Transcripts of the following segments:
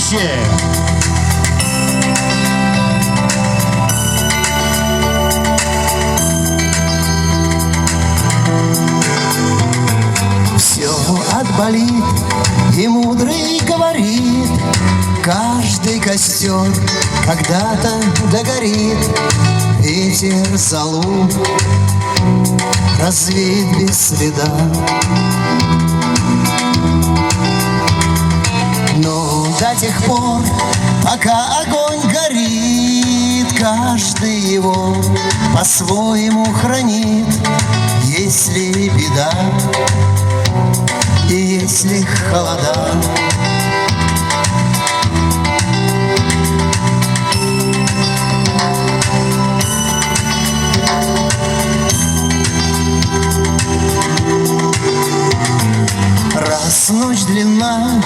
Товарищи! Все отболит, и мудрый говорит: каждый костер когда-то догорит. Ветер залу развеет без следа. Но до тех пор, пока огонь горит, каждый его по-своему хранит. Если беда и если холода, раз ночь длинна,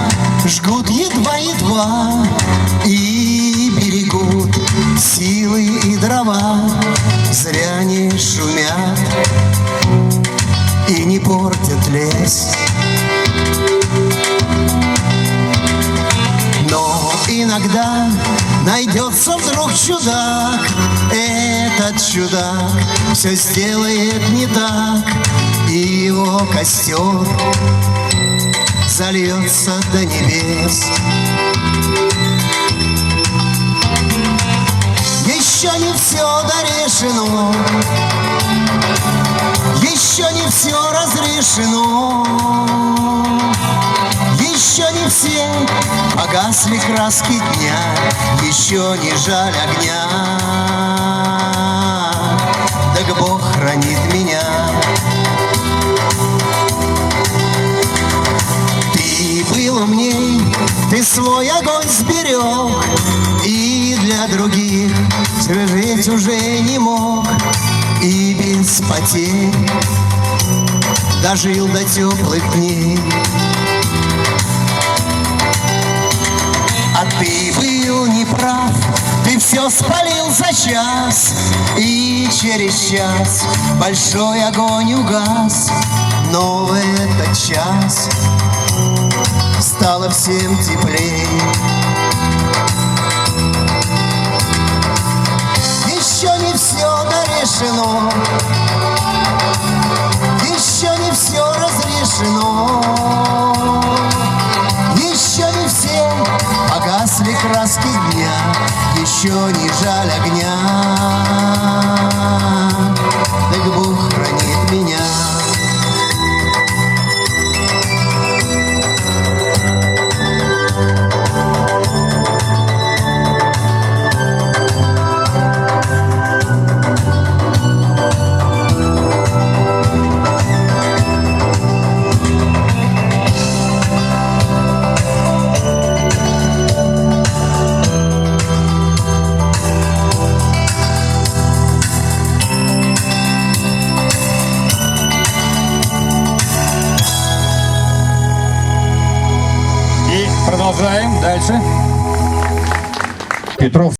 жгут едва-едва и берегут силы и дрова. Зря не шумят и не портят лес. Но иногда найдется вдруг чудак. Этот чудак все сделает не так, и его костер зальется до небес. Еще не все дорешено, еще не все разрешено, еще не все погасли краски дня, еще не жаль огня. Так Бог хранит меня. Ты был умней, ты свой огонь сберег, и для других жить уже не мог, и без потерь дожил до теплых дней. А ты был неправ, ты все спалил за час, и через час большой огонь угас. Но в этот час стало всем теплей. Еще не все дорешено, еще не все разрешено, еще не все погасли краски дня, еще не жаль огня. Так Бог хранит меня. Продолжаем дальше. Петров.